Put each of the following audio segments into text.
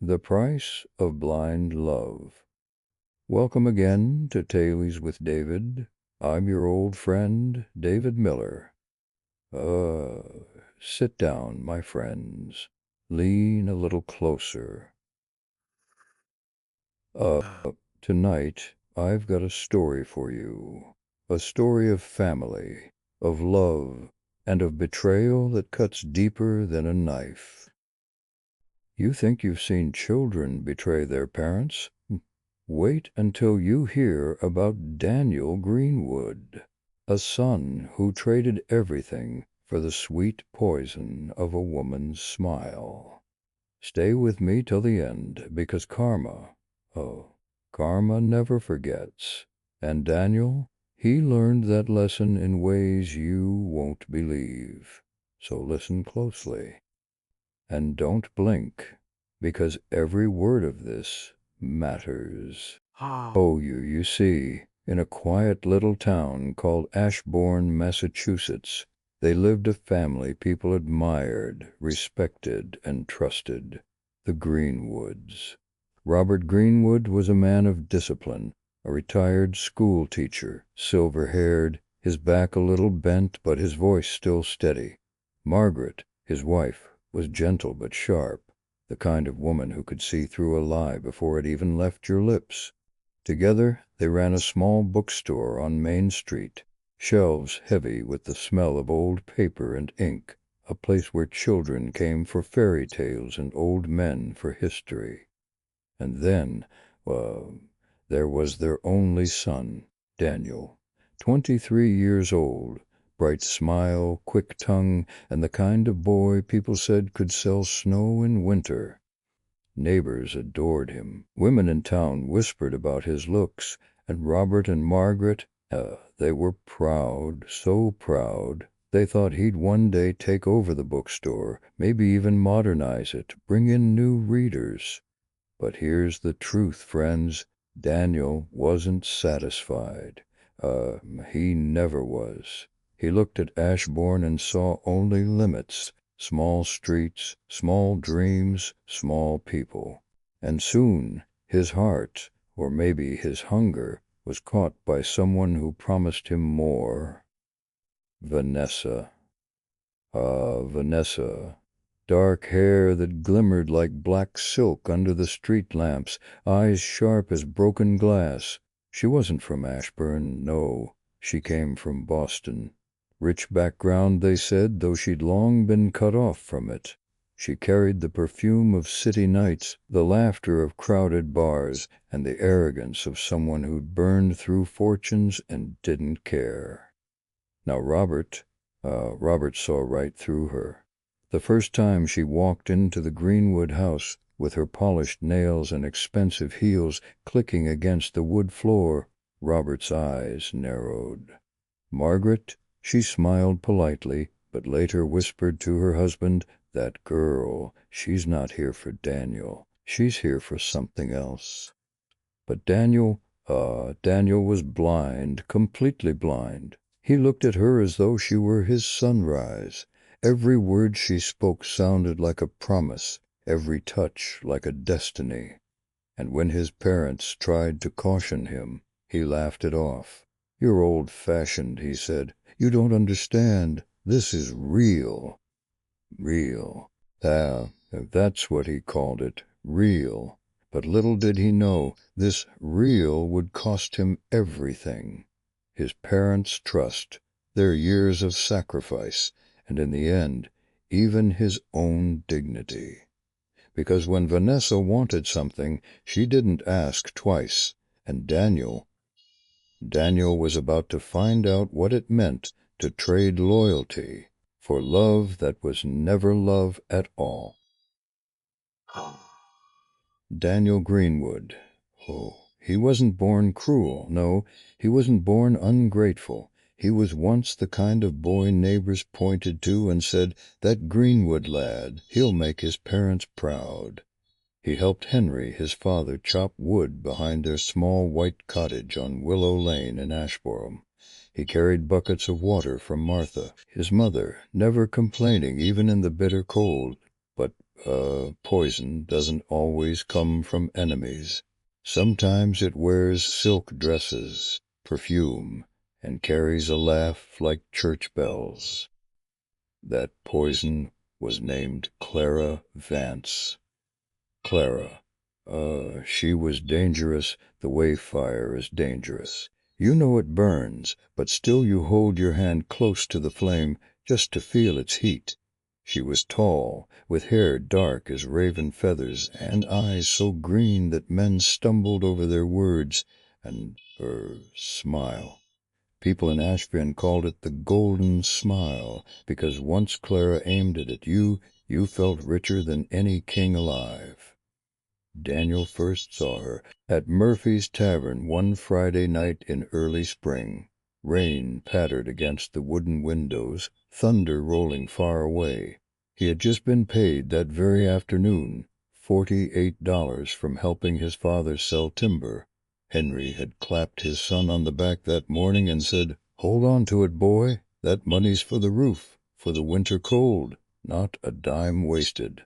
The Price of Blind Love. Welcome again to Tales with David. I'm your old friend, David Miller. Sit down, my friends. Lean a little closer. Tonight, I've got a story for you. A story of family, of love, and of betrayal that cuts deeper than a knife. You think you've seen children betray their parents? Wait until you hear about Daniel Greenwood, a son who traded everything for the sweet poison of a woman's smile. Stay with me till the end, because karma never forgets. And Daniel, he learned that lesson in ways you won't believe. So listen closely. And don't blink, because every word of this matters. You see, in a quiet little town called Ashbourne, Massachusetts, they lived a family people admired, respected, and trusted, the Greenwoods. Robert Greenwood was a man of discipline, a retired school teacher, silver-haired, his back a little bent but his voice still steady. Margaret, his wife, was gentle but sharp, the kind of woman who could see through a lie before it even left your lips. Together they ran a small bookstore on Main Street, shelves heavy with the smell of old paper and ink, a place where children came for fairy tales and old men for history. And then, there was their only son, Daniel, 23 years old, bright smile, quick tongue, and the kind of boy people said could sell snow in winter. Neighbors adored him. Women in town whispered about his looks, and Robert and Margaret, they were proud, so proud. They thought he'd one day take over the bookstore, maybe even modernize it, bring in new readers. But here's the truth, friends. Daniel wasn't satisfied. He never was. He looked at Ashbourne and saw only limits, small streets, small dreams, small people. And soon his heart, or maybe his hunger, was caught by someone who promised him more. Vanessa. Vanessa. Dark hair that glimmered like black silk under the street lamps, eyes sharp as broken glass. She wasn't from Ashbourne, no, she came from Boston. Rich background, they said, though she'd long been cut off from it. She carried the perfume of city nights, the laughter of crowded bars, and the arrogance of someone who'd burned through fortunes and didn't care. Now Robert saw right through her. The first time she walked into the Greenwood house, with her polished nails and expensive heels clicking against the wood floor, Robert's eyes narrowed. Margaret, she smiled politely, but later whispered to her husband, "That girl, she's not here for Daniel. She's here for something else." But Daniel was blind, completely blind. He looked at her as though she were his sunrise. Every word she spoke sounded like a promise, every touch like a destiny. And when his parents tried to caution him, he laughed it off. "You're old-fashioned," he said. "You don't understand. This is real." Real. That's what he called it, real. But little did he know, this real would cost him everything. His parents' trust, their years of sacrifice, and in the end, even his own dignity. Because when Vanessa wanted something, she didn't ask twice, and Daniel was about to find out what it meant to trade loyalty for love that was never love at all. Daniel Greenwood. He wasn't born cruel. No, he wasn't born ungrateful. He was once the kind of boy neighbors pointed to and said, "That Greenwood lad, he'll make his parents proud." He helped Henry, his father, chop wood behind their small white cottage on Willow Lane in Ashbourne. He carried buckets of water for Martha, his mother, never complaining even in the bitter cold, but Poison doesn't always come from enemies. Sometimes it wears silk dresses, perfume, and carries a laugh like church bells. That poison was named Clara Vance. Clara. She was dangerous the way fire is dangerous. You know it burns, but still you hold your hand close to the flame just to feel its heat. She was tall, with hair dark as raven feathers, and eyes so green that men stumbled over their words, and her smile. People in Ashburn called it the golden smile, because once Clara aimed it at you, you felt richer than any king alive. Daniel first saw her at Murphy's Tavern one Friday night in early spring. Rain pattered against the wooden windows, thunder rolling far away. He had just been paid that very afternoon $48 from helping his father sell timber. Henry had clapped his son on the back that morning and said, "Hold on to it, boy. That money's for the roof, for the winter cold, not a dime wasted."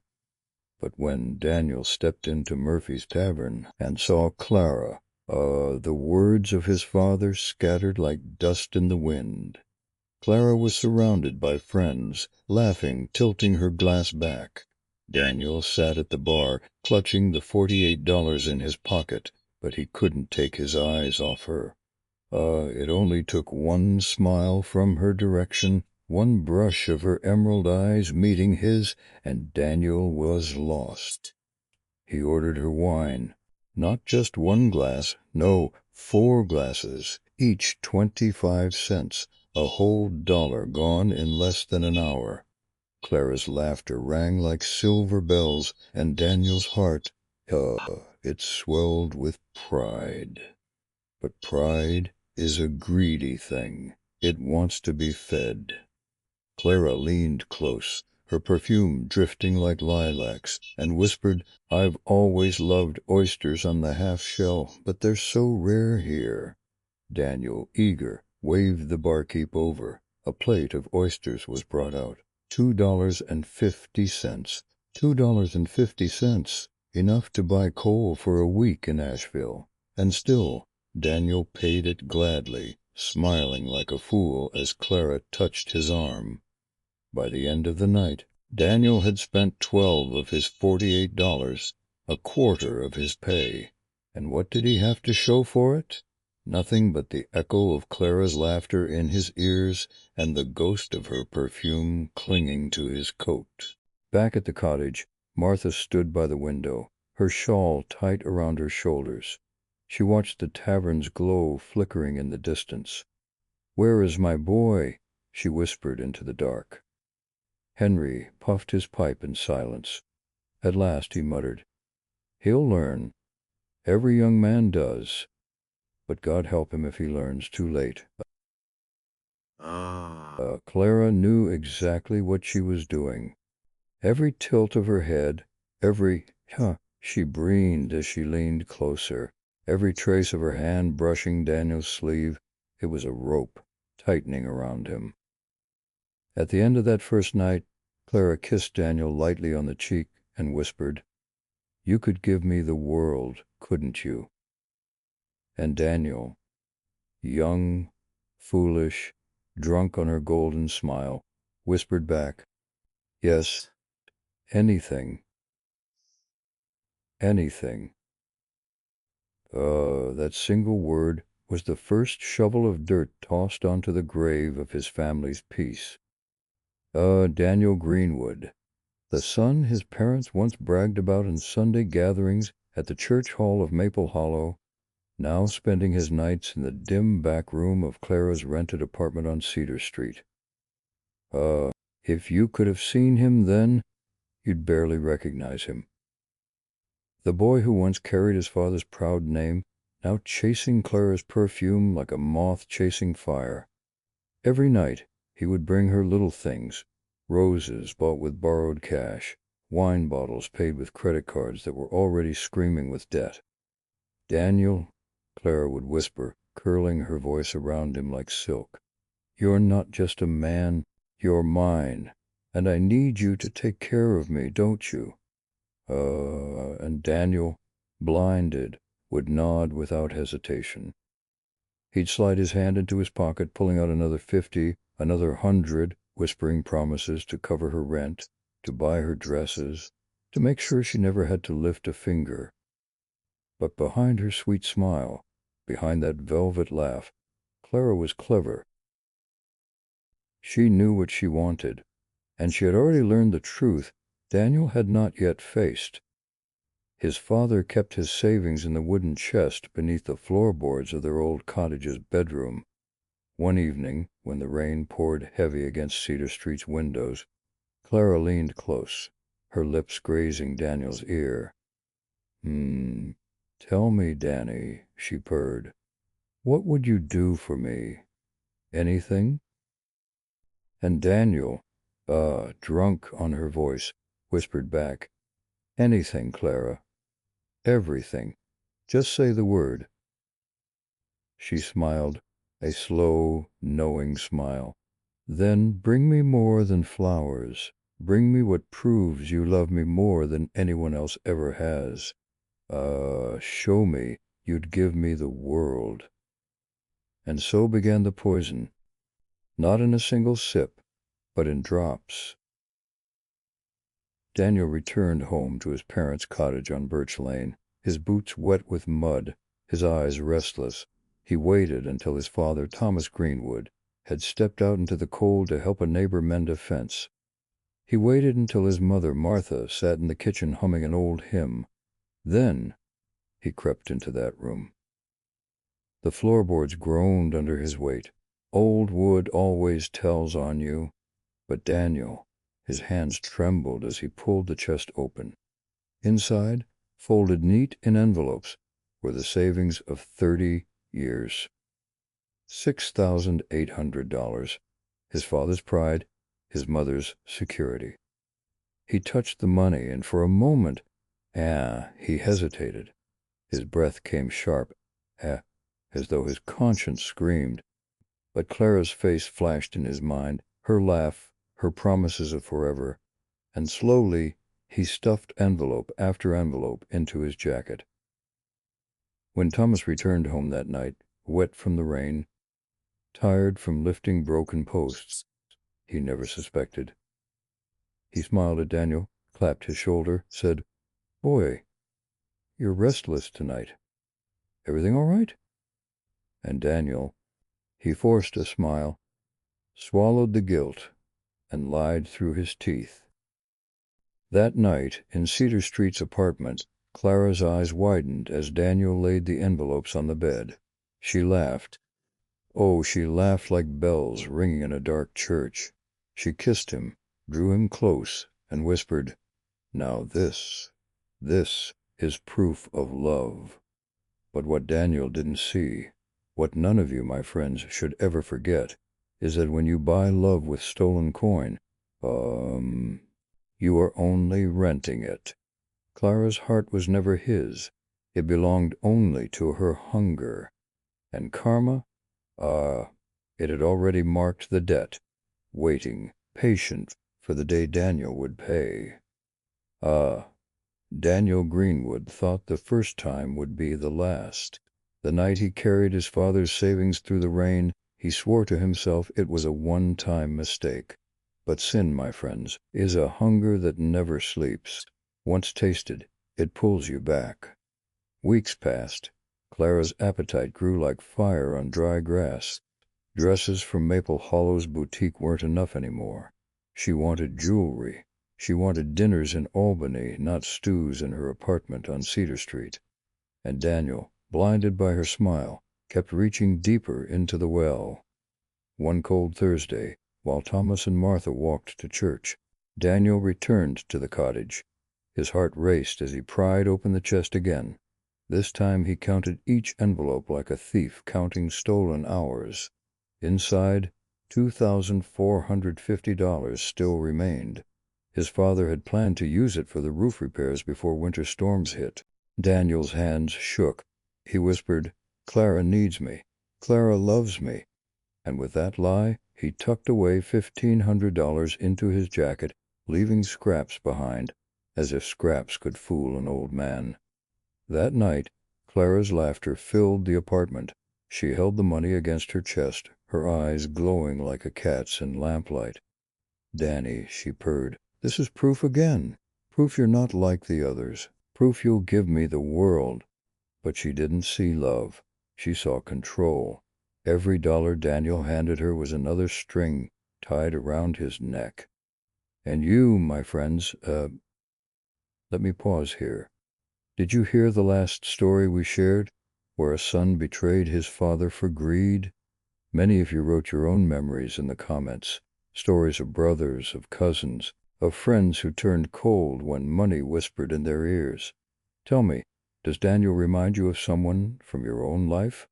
But when Daniel stepped into Murphy's Tavern and saw Clara, the words of his father scattered like dust in the wind. Clara was surrounded by friends, laughing, tilting her glass back. Daniel sat at the bar, clutching the $48 in his pocket, but he couldn't take his eyes off her. It only took one smile from her direction, one brush of her emerald eyes meeting his, and Daniel was lost. He ordered her wine. Not just one glass, no, 4 glasses, each 25 cents, a whole $1 gone in less than an hour. Clara's laughter rang like silver bells, and Daniel's heart, it swelled with pride. But pride is a greedy thing. It wants to be fed. Clara leaned close, her perfume drifting like lilacs, and whispered, "I've always loved oysters on the half-shell, but they're so rare here." Daniel, eager, waved the barkeep over. A plate of oysters was brought out. $2.50. $2.50. Enough to buy coal for a week in Asheville. And still, Daniel paid it gladly, smiling like a fool as Clara touched his arm. By the end of the night, Daniel had spent 12 of his $48, a quarter of his pay. And what did he have to show for it? Nothing but the echo of Clara's laughter in his ears and the ghost of her perfume clinging to his coat. Back at the cottage, Martha stood by the window, her shawl tight around her shoulders. She watched the tavern's glow flickering in the distance. "Where is my boy?" she whispered into the dark. Henry puffed his pipe in silence. At last he muttered, "He'll learn. Every young man does. But God help him if he learns too late." Clara knew exactly what she was doing. Every tilt of her head, every she breathed as she leaned closer, every trace of her hand brushing Daniel's sleeve, it was a rope tightening around him. At the end of that first night, Clara kissed Daniel lightly on the cheek and whispered, "You could give me the world, couldn't you?" And Daniel, young, foolish, drunk on her golden smile, whispered back, "Yes, anything. Anything." That single word was the first shovel of dirt tossed onto the grave of his family's peace. Daniel Greenwood, the son his parents once bragged about in Sunday gatherings at the church hall of Maple Hollow, now spending his nights in the dim back room of Clara's rented apartment on Cedar Street. If you could have seen him then, you'd barely recognize him. The boy who once carried his father's proud name, now chasing Clara's perfume like a moth chasing fire. Every night he would bring her little things, roses bought with borrowed cash, wine bottles paid with credit cards that were already screaming with debt. "Daniel," Clara would whisper, curling her voice around him like silk, "you're not just a man, you're mine, and I need you to take care of me, don't you? And Daniel, blinded, would nod without hesitation. He'd slide his hand into his pocket, pulling out another 50, another 100, whispering promises to cover her rent, to buy her dresses, to make sure she never had to lift a finger. But behind her sweet smile, behind that velvet laugh, Clara was clever. She knew what she wanted, and she had already learned the truth Daniel had not yet faced. His father kept his savings in the wooden chest beneath the floorboards of their old cottage's bedroom. One evening, when the rain poured heavy against Cedar Street's windows, Clara leaned close, her lips grazing Daniel's ear. Tell me, Danny, she purred. What would you do for me? Anything? And Daniel, drunk on her voice, whispered back, Anything, Clara. Everything. Just say the word. She smiled, a slow, knowing smile. Then bring me more than flowers. Bring me what proves you love me more than anyone else ever has. Show me you'd give me the world. And so began the poison, not in a single sip, but in drops. Daniel returned home to his parents' cottage on Birch Lane, his boots wet with mud, his eyes restless. He waited until his father, Thomas Greenwood, had stepped out into the cold to help a neighbor mend a fence. He waited until his mother, Martha, sat in the kitchen humming an old hymn. Then he crept into that room. The floorboards groaned under his weight. Old wood always tells on you. But Daniel, his hands trembled as he pulled the chest open. Inside, folded neat in envelopes, were the savings of 30 years. $6,800, his father's pride, his mother's security. He touched the money, and for a moment, he hesitated. His breath came sharp, as though his conscience screamed. But Clara's face flashed in his mind, her laugh, her promises of forever, and slowly he stuffed envelope after envelope into his jacket. When Thomas returned home that night, wet from the rain, tired from lifting broken posts, he never suspected. He smiled at Daniel, clapped his shoulder, said, Boy, you're restless tonight. Everything all right? And Daniel, he forced a smile, swallowed the guilt, and lied through his teeth. That night, in Cedar Street's apartment, Clara's eyes widened as Daniel laid the envelopes on the bed. She laughed. Oh, she laughed like bells ringing in a dark church. She kissed him, drew him close, and whispered, Now this is proof of love. But what Daniel didn't see, what none of you, my friends, should ever forget, is that when you buy love with stolen coin, you are only renting it. Clara's heart was never his. It belonged only to her hunger. And karma, it had already marked the debt, waiting, patient, for the day Daniel would pay. Daniel Greenwood thought the first time would be the last. The night he carried his father's savings through the rain, he swore to himself it was a one-time mistake. But sin, my friends, is a hunger that never sleeps. Once tasted, it pulls you back. Weeks passed. Clara's appetite grew like fire on dry grass. Dresses from Maple Hollow's boutique weren't enough anymore. She wanted jewelry. She wanted dinners in Albany, not stews in her apartment on Cedar Street. And Daniel, blinded by her smile, kept reaching deeper into the well. One cold Thursday, while Thomas and Martha walked to church, Daniel returned to the cottage. His heart raced as he pried open the chest again. This time he counted each envelope like a thief counting stolen hours. Inside, $2,450 still remained. His father had planned to use it for the roof repairs before winter storms hit. Daniel's hands shook. He whispered, Clara needs me. Clara loves me. And with that lie, he tucked away $1,500 into his jacket, leaving scraps behind. as if scraps could fool an old man. That night, Clara's laughter filled the apartment. She held the money against her chest, her eyes glowing like a cat's in lamplight. "Danny," she purred, "this is proof again. Proof you're not like the others. Proof you'll give me the world." But she didn't see love. She saw control. Every dollar Daniel handed her was another string tied around his neck. "And you, my friends, let me pause here. Did you hear the last story we shared, where a son betrayed his father for greed? Many of you wrote your own memories in the comments, stories of brothers, of cousins, of friends who turned cold when money whispered in their ears. Tell me, does Daniel remind you of someone from your own life?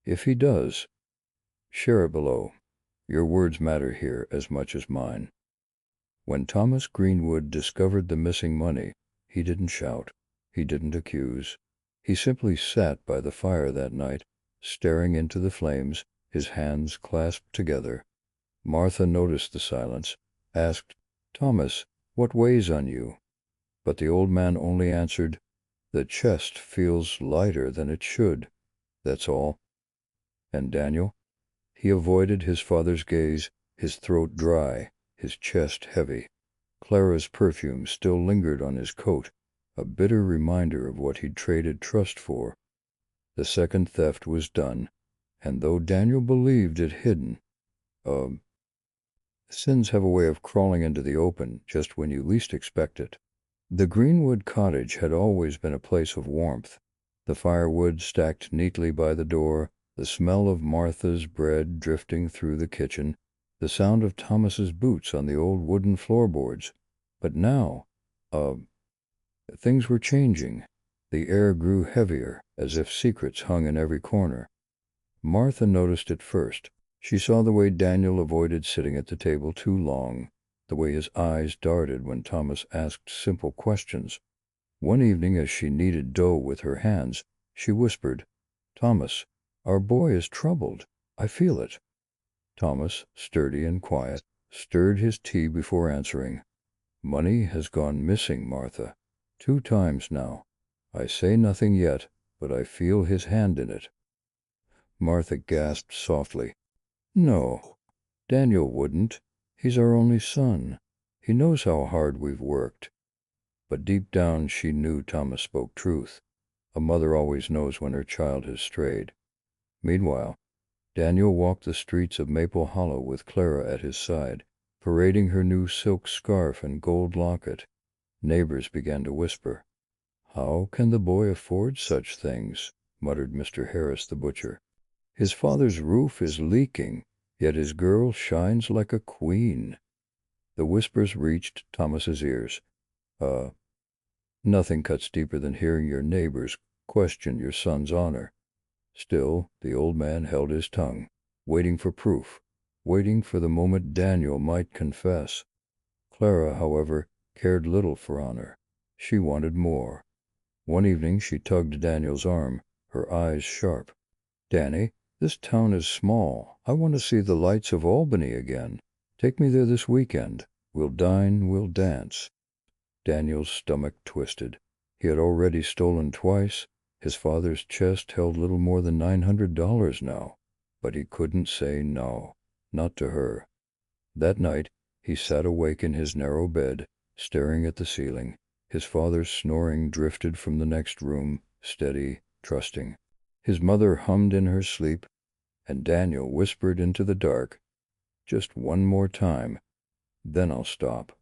If he does, share it below. Your words matter here as much as mine. When Thomas Greenwood discovered the missing money, he didn't shout. He didn't accuse. He simply sat by the fire that night, staring into the flames, his hands clasped together. Martha noticed the silence, asked, "Thomas, what weighs on you?" But the old man only answered, "The chest feels lighter than it should. That's all." And Daniel? He avoided his father's gaze, his throat dry, his chest heavy. Clara's perfume still lingered on his coat, a bitter reminder of what he'd traded trust for. The second theft was done, and though Daniel believed it hidden, sins have a way of crawling into the open just when you least expect it. The Greenwood cottage had always been a place of warmth. The firewood stacked neatly by the door, the smell of Martha's bread drifting through the kitchen, the sound of Thomas's boots on the old wooden floorboards. But now, things were changing. The air grew heavier, as if secrets hung in every corner. Martha noticed it first. She saw the way Daniel avoided sitting at the table too long, the way his eyes darted when Thomas asked simple questions. One evening, as she kneaded dough with her hands, she whispered, "Thomas, our boy is troubled. I feel it." Thomas, sturdy and quiet, stirred his tea before answering. "Money has gone missing, Martha. 2 times now. I say nothing yet, but I feel his hand in it." Martha gasped softly. "No, Daniel wouldn't. He's our only son. He knows how hard we've worked." But deep down she knew Thomas spoke truth. A mother always knows when her child has strayed. Meanwhile, Daniel walked the streets of Maple Hollow with Clara at his side, parading her new silk scarf and gold locket. Neighbors began to whisper. "How can the boy afford such things?" muttered Mr. Harris the butcher. "His father's roof is leaking, yet his girl shines like a queen." The whispers reached Thomas's ears. Nothing cuts deeper than hearing your neighbors question your son's honor." Still, the old man held his tongue, waiting for proof, waiting for the moment Daniel might confess. Clara, however, cared little for honor. She wanted more. One evening she tugged Daniel's arm, her eyes sharp. "Danny, this town is small. I want to see the lights of Albany again. Take me there this weekend. We'll dine, we'll dance." Daniel's stomach twisted. He had already stolen twice. His father's chest held little more than $900 now. But he couldn't say no. Not to her. That night, he sat awake in his narrow bed, staring at the ceiling. His father's snoring drifted from the next room, steady, trusting. His mother hummed in her sleep, and Daniel whispered into the dark, "Just one more time, then I'll stop."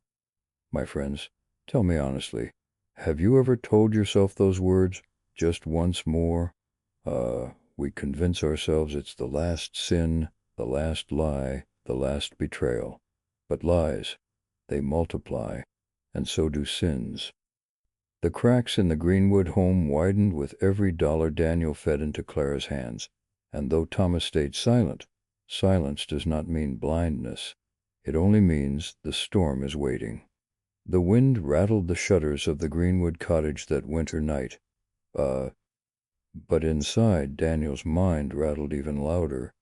My friends, tell me honestly, have you ever told yourself those words, "just once more"? We convince ourselves it's the last sin, the last lie, the last betrayal. But lies, they multiply, and so do sins. The cracks in the Greenwood home widened with every dollar Daniel fed into Clara's hands, and though Thomas stayed silent, silence does not mean blindness. It only means the storm is waiting. The wind rattled the shutters of the Greenwood cottage that winter night. But inside, Daniel's mind rattled even louder.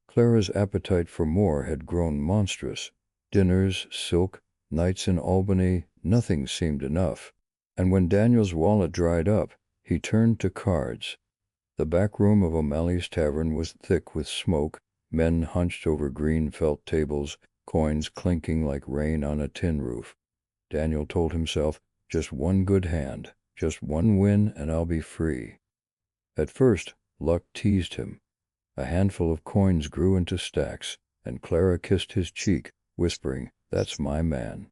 Clara's appetite for more had grown monstrous. Dinners, silk, nights in Albany, nothing seemed enough, and when Daniel's wallet dried up, he turned to cards. The back room of O'Malley's Tavern was thick with smoke, men hunched over green felt tables, coins clinking like rain on a tin roof. Daniel told himself, just one good hand, just one win, and I'll be free. At first, luck teased him. A handful of coins grew into stacks, and Clara kissed his cheek, whispering, "That's my man."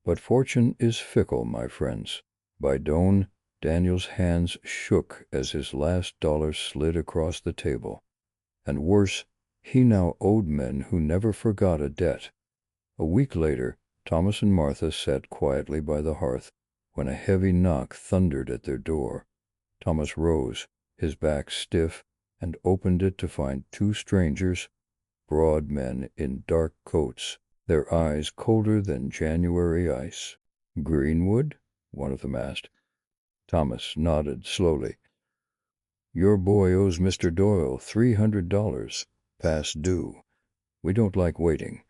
But fortune is fickle, my friends. By dawn, Daniel's hands shook as his last dollar slid across the table. And worse, he now owed men who never forgot a debt. A week later, Thomas and Martha sat quietly by the hearth when a heavy knock thundered at their door. Thomas rose, his back stiff, and opened it to find two strangers, broad men in dark coats, their eyes colder than January ice. "Greenwood?" one of them asked. Thomas nodded slowly. "Your boy owes Mr. Doyle $300, past due. We don't like waiting."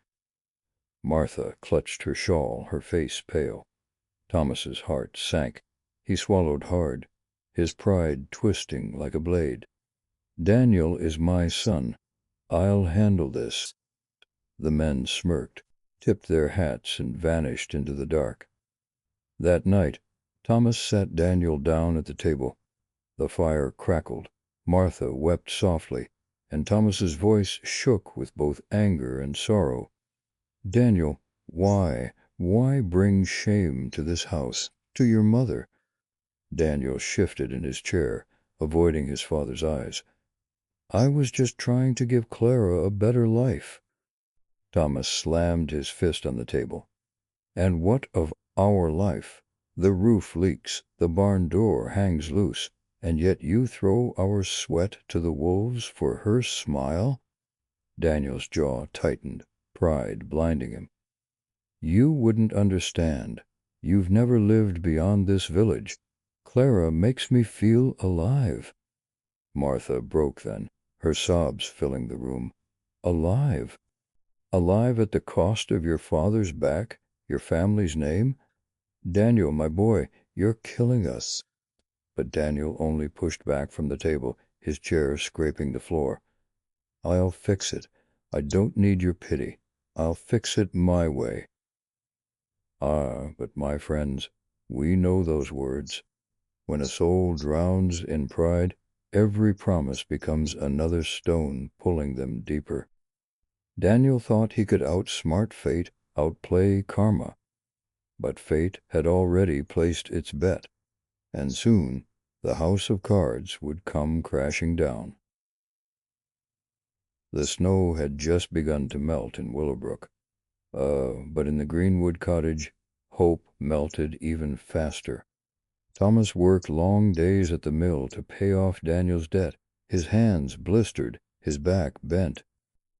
Martha clutched her shawl, her face pale. Thomas's heart sank. He swallowed hard, his pride twisting like a blade. "Daniel is my son. I'll handle this." The men smirked, tipped their hats, and vanished into the dark. That night, Thomas sat Daniel down at the table. The fire crackled. Martha wept softly, and Thomas's voice shook with both anger and sorrow. "Daniel, why bring shame to this house, to your mother?" Daniel shifted in his chair, avoiding his father's eyes. "I was just trying to give Clara a better life." Thomas slammed his fist on the table. "And what of our life? The roof leaks, the barn door hangs loose, and yet you throw our sweat to the wolves for her smile?" Daniel's jaw tightened, pride blinding him. "You wouldn't understand. You've never lived beyond this village. Clara makes me feel alive." Martha broke then, her sobs filling the room. "Alive? Alive at the cost of your father's back, your family's name? Daniel, my boy, you're killing us." But Daniel only pushed back from the table, his chair scraping the floor. "I'll fix it. I don't need your pity. I'll fix it my way." Ah, but my friends, we know those words. When a soul drowns in pride, every promise becomes another stone pulling them deeper. Daniel thought he could outsmart fate, outplay karma. But fate had already placed its bet, and soon the house of cards would come crashing down. The snow had just begun to melt in Willowbrook, but in the Greenwood cottage, hope melted even faster. Thomas worked long days at the mill to pay off Daniel's debt, his hands blistered, his back bent.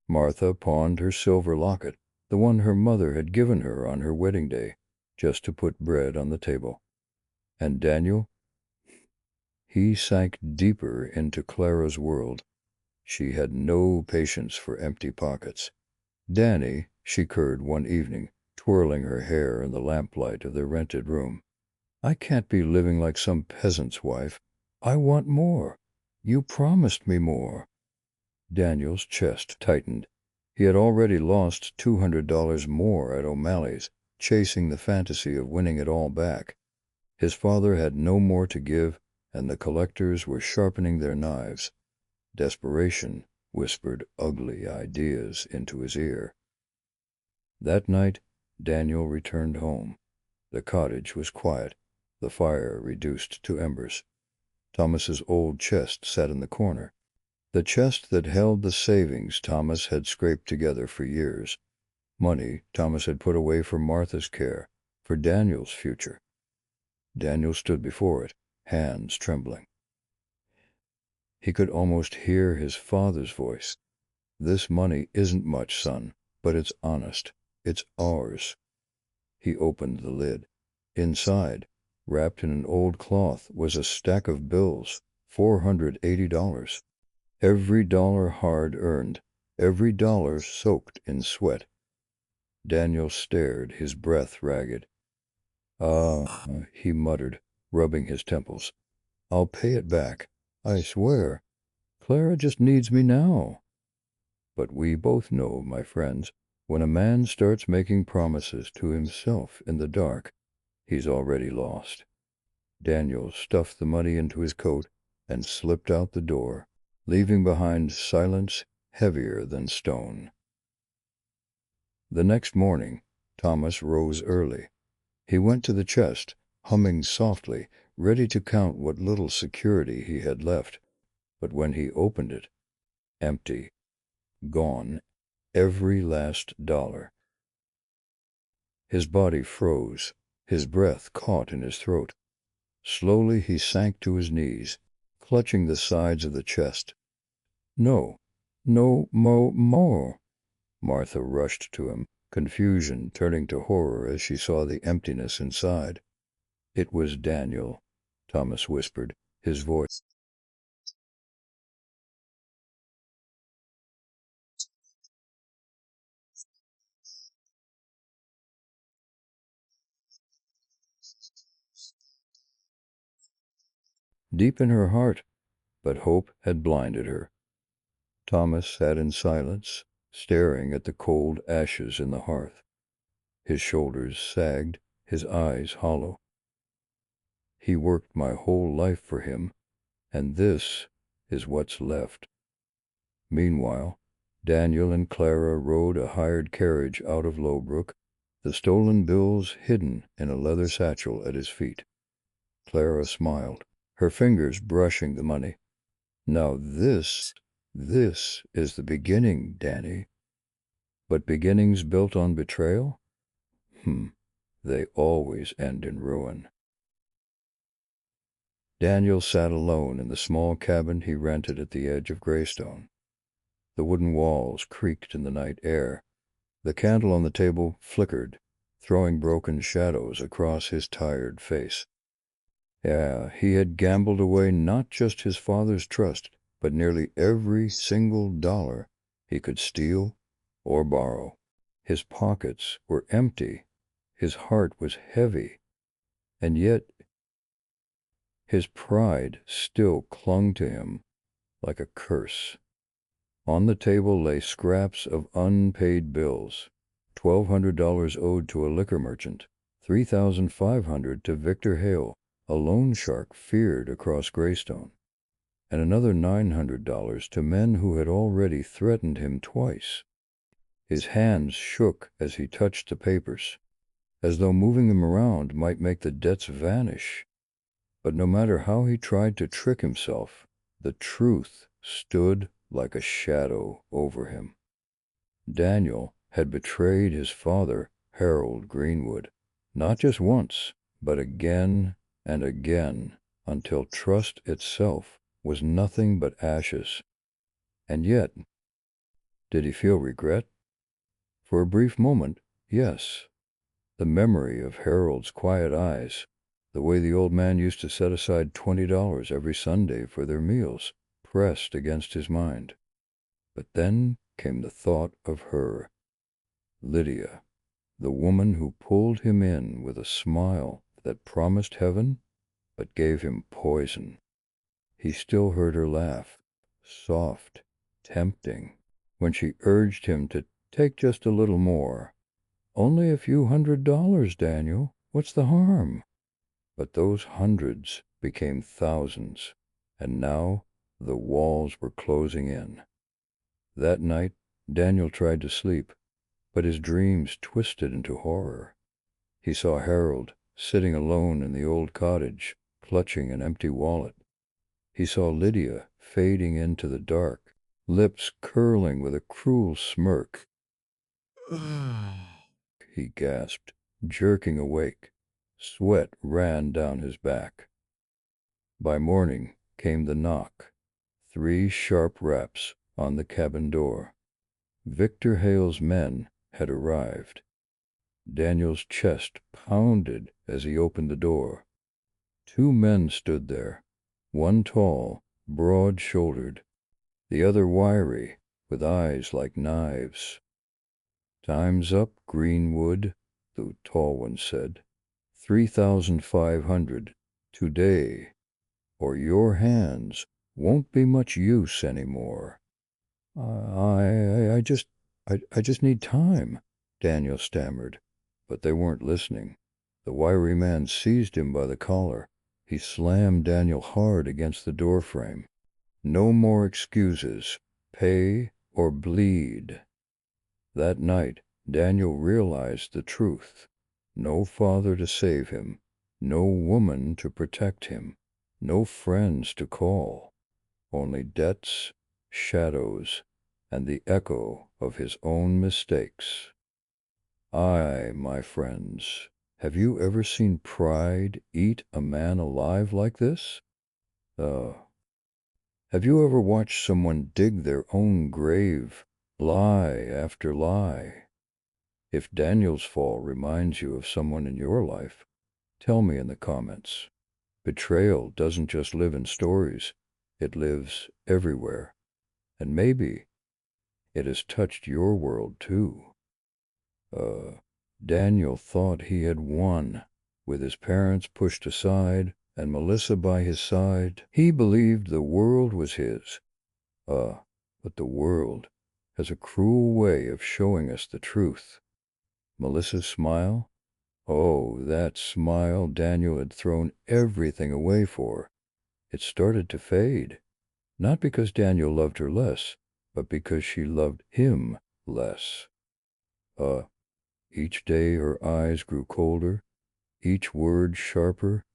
Martha pawned her silver locket, the one her mother had given her on her wedding day, just to put bread on the table. And Daniel? He sank deeper into Clara's world. She had no patience for empty pockets. "Danny," she curred one evening, twirling her hair in the lamplight of their rented room, "I can't be living like some peasant's wife. I want more. You promised me more." Daniel's chest tightened. He had already lost $200 more at O'Malley's, chasing the fantasy of winning it all back. His father had no more to give, and the collectors were sharpening their knives. Desperation whispered ugly ideas into his ear. That night, Daniel returned home. The cottage was quiet, the fire reduced to embers. Thomas's old chest sat in the corner. The chest that held the savings Thomas had scraped together for years. Money Thomas had put away for Martha's care, for Daniel's future. Daniel stood before it, hands trembling. He could almost hear his father's voice. "This money isn't much, son, but it's honest. It's ours." He opened the lid. Inside, wrapped in an old cloth, was a stack of bills, $480. Every dollar hard-earned, every dollar soaked in sweat. Daniel stared, his breath ragged. He muttered, rubbing his temples. I'll pay it back. I swear. Clara just needs me now. But we both know, my friends, when a man starts making promises to himself in the dark, he's already lost. Daniel stuffed the money into his coat and slipped out the door, leaving behind silence heavier than stone. The next morning, Thomas rose early. He went to the chest, humming softly, ready to count what little security he had left. But when he opened it, empty, gone, every last dollar. His body froze, his breath caught in his throat. Slowly he sank to his knees, clutching the sides of the chest. No, no more. Martha rushed to him, confusion turning to horror as she saw the emptiness inside. It was Daniel, Thomas whispered, his voice deep in her heart, but hope had blinded her. Thomas sat in silence, staring at the cold ashes in the hearth. His shoulders sagged, his eyes hollow. He worked my whole life for him, and this is what's left. Meanwhile, Daniel and Clara rode a hired carriage out of Lowbrook, the stolen bills hidden in a leather satchel at his feet. Clara smiled, her fingers brushing the money. Now this is the beginning, Danny. But beginnings built on betrayal? They always end in ruin. Daniel sat alone in the small cabin he rented at the edge of Greystone. The wooden walls creaked in the night air. The candle on the table flickered, throwing broken shadows across his tired face. Yeah, he had gambled away not just his father's trust, but nearly every single dollar he could steal or borrow. His pockets were empty, his heart was heavy, and yet his pride still clung to him like a curse. On the table lay scraps of unpaid bills, $1,200 owed to a liquor merchant, $3,500 to Victor Hale, a loan shark feared across Greystone, and another $900 to men who had already threatened him twice. His hands shook as he touched the papers, as though moving them around might make the debts vanish. But no matter how he tried to trick himself, the truth stood like a shadow over him. Daniel had betrayed his father, Harold Greenwood, not just once, but again and again, until trust itself was nothing but ashes. And yet, did he feel regret? For a brief moment, yes. The memory of Harold's quiet eyes, the way the old man used to set aside $20 every Sunday for their meals, pressed against his mind. But then came the thought of her, Lydia, the woman who pulled him in with a smile that promised heaven but gave him poison. He still heard her laugh, soft, tempting, when she urged him to take just a little more. Only a few $100, Daniel. What's the harm? But those hundreds became thousands, and now the walls were closing in. That night, Daniel tried to sleep, but his dreams twisted into horror. He saw Harold sitting alone in the old cottage, clutching an empty wallet. He saw Lydia fading into the dark, lips curling with a cruel smirk. He gasped, jerking awake. Sweat ran down his back. By morning came the knock, 3 sharp raps on the cabin door. Victor Hale's men had arrived. Daniel's chest pounded as he opened the door. 2 men stood there, one tall, broad-shouldered, the other wiry, with eyes like knives. Time's up, Greenwood, the tall one said. 3,500 today, or your hands won't be much use anymore. I just need time, Daniel stammered, but they weren't listening. The wiry man seized him by the collar. He slammed Daniel hard against the doorframe. No more excuses. Pay or bleed. That night, Daniel realized the truth. No father to save him, no woman to protect him, no friends to call, only debts, shadows, and the echo of his own mistakes. My friends, have you ever seen pride eat a man alive like this? Have you ever watched someone dig their own grave, lie after lie? If Daniel's fall reminds you of someone in your life, tell me in the comments. Betrayal doesn't just live in stories, it lives everywhere. And maybe it has touched your world too. Daniel thought he had won. With his parents pushed aside and Melissa by his side, he believed the world was his. But the world has a cruel way of showing us the truth. Melissa's smile? Oh, that smile Daniel had thrown everything away for. It started to fade. Not because Daniel loved her less, but because she loved him less. Each day her eyes grew colder, each word sharper,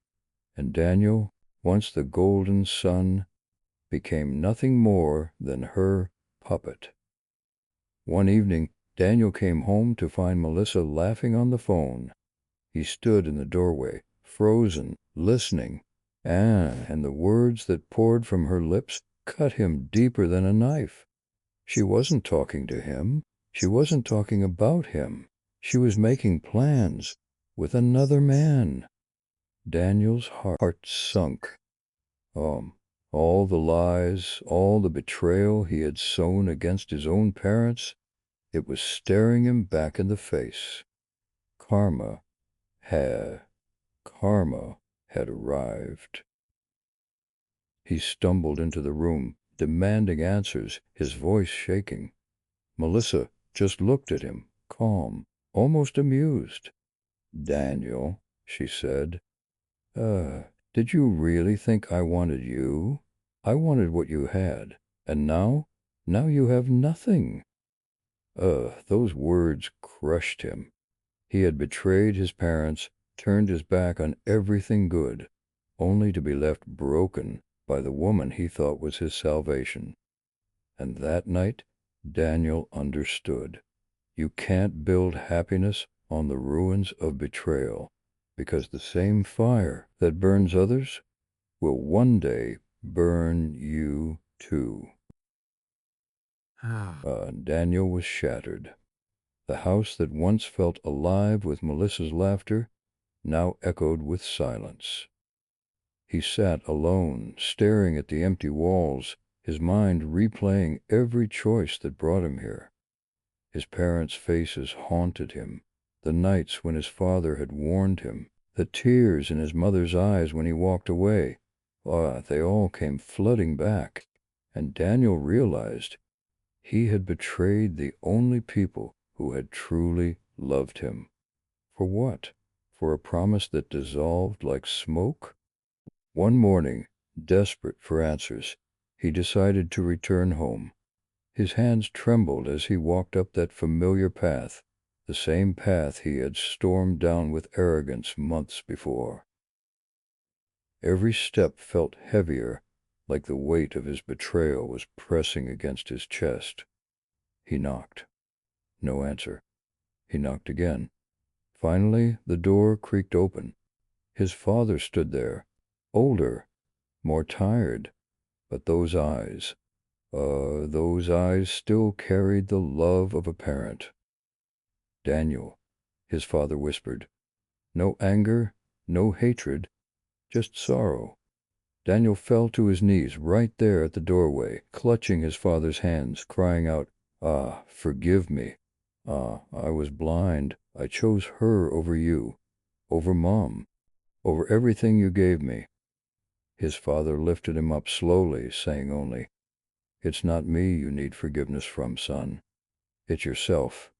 and Daniel, once the golden sun, became nothing more than her puppet. One evening, Daniel came home to find Melissa laughing on the phone. He stood in the doorway, frozen, listening, and the words that poured from her lips cut him deeper than a knife. She wasn't talking to him. She wasn't talking about him. She was making plans with another man. Daniel's heart sunk. All the lies, all the betrayal he had sown against his own parents, it was staring him back in the face. Karma had arrived. He stumbled into the room, demanding answers, his voice shaking. Melissa just looked at him, calm, almost amused. "Daniel," she said, did you really think I wanted you? I wanted what you had, and now you have nothing." Those words crushed him. He had betrayed his parents, turned his back on everything good, only to be left broken by the woman he thought was his salvation. And that night, Daniel understood. You can't build happiness on the ruins of betrayal, because the same fire that burns others will one day burn you too. Daniel was shattered. The house that once felt alive with Melissa's laughter now echoed with silence. He sat alone, staring at the empty walls, his mind replaying every choice that brought him here. His parents' faces haunted him, the nights when his father had warned him, the tears in his mother's eyes when he walked away. They all came flooding back, and Daniel realized he had betrayed the only people who had truly loved him. For what? For a promise that dissolved like smoke? One morning, desperate for answers, he decided to return home. His hands trembled as he walked up that familiar path, the same path he had stormed down with arrogance months before. Every step felt heavier, like the weight of his betrayal was pressing against his chest. He knocked. No answer. He knocked again. Finally, the door creaked open. His father stood there, older, more tired, but those eyes still carried the love of a parent. "Daniel," his father whispered. No anger, no hatred, just sorrow. Daniel fell to his knees right there at the doorway, clutching his father's hands, crying out, "Forgive me. I was blind. I chose her over you, over Mom, over everything you gave me." His father lifted him up slowly, saying only, "It's not me you need forgiveness from, son. It's yourself,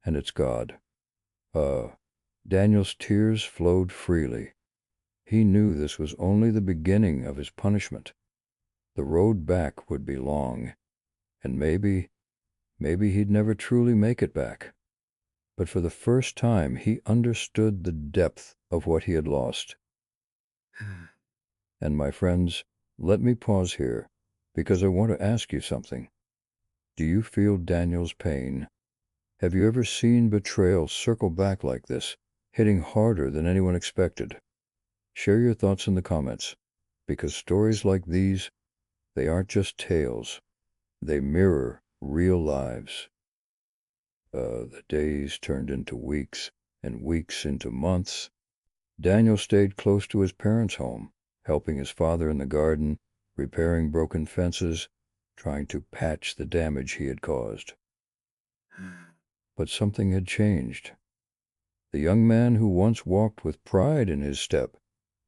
and it's God." Uh, Daniel's tears flowed freely. He knew this was only the beginning of his punishment. The road back would be long, and maybe he'd never truly make it back. But for the first time, he understood the depth of what he had lost. And my friends, let me pause here, because I want to ask you something. Do you feel Daniel's pain? Have you ever seen betrayal circle back like this, hitting harder than anyone expected? Share your thoughts in the comments, because stories like these, they aren't just tales. They mirror real lives. The days turned into weeks, and weeks into months. Daniel stayed close to his parents' home, helping his father in the garden, repairing broken fences, trying to patch the damage he had caused. But something had changed. The young man who once walked with pride in his step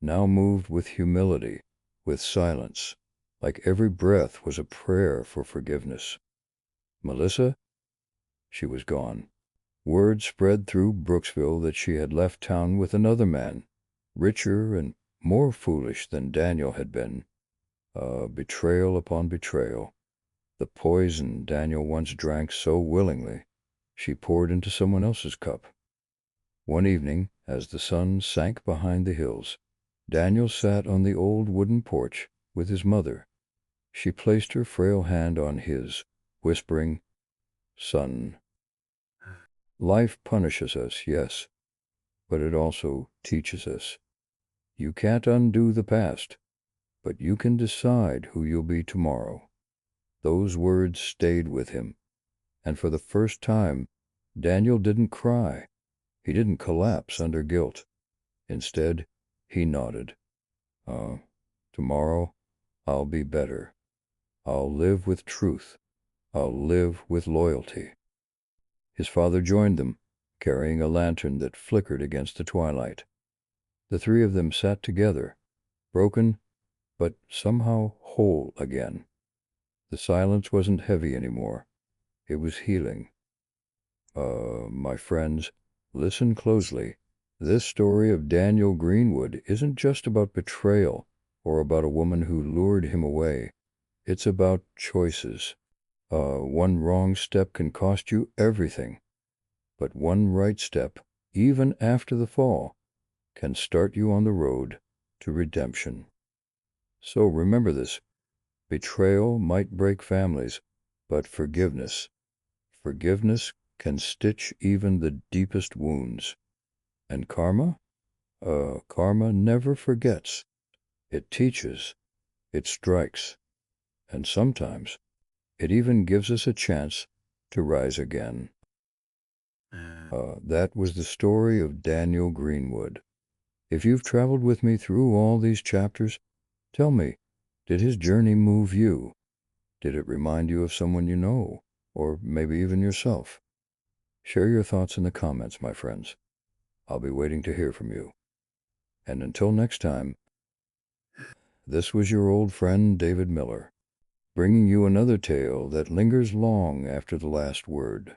now moved with humility, with silence, like every breath was a prayer for forgiveness. Melissa? She was gone. Word spread through Brooksville that she had left town with another man, richer and more foolish than Daniel had been. Betrayal upon betrayal. The poison Daniel once drank so willingly, she poured into someone else's cup. One evening, as the sun sank behind the hills, Daniel sat on the old wooden porch with his mother. She placed her frail hand on his, whispering, "Son, life punishes us, yes, but it also teaches us. You can't undo the past, but you can decide who you'll be tomorrow." Those words stayed with him, and for the first time, Daniel didn't cry. He didn't collapse under guilt. Instead, he nodded. Tomorrow, I'll be better. I'll live with truth. I'll live with loyalty." His father joined them, carrying a lantern that flickered against the twilight. The three of them sat together, broken, but somehow whole again. The silence wasn't heavy anymore. It was healing. My friends, listen closely. This story of Daniel Greenwood isn't just about betrayal or about a woman who lured him away. It's about choices. One wrong step can cost you everything, but one right step, even after the fall, can start you on the road to redemption. So remember this. Betrayal might break families, but forgiveness can stitch even the deepest wounds. And karma? Karma never forgets. It teaches, it strikes, and sometimes it even gives us a chance to rise again. That was the story of Daniel Greenwood. If you've traveled with me through all these chapters, tell me, did his journey move you? Did it remind you of someone you know, or maybe even yourself? Share your thoughts in the comments, my friends. I'll be waiting to hear from you. And until next time, this was your old friend David Miller, bringing you another tale that lingers long after the last word.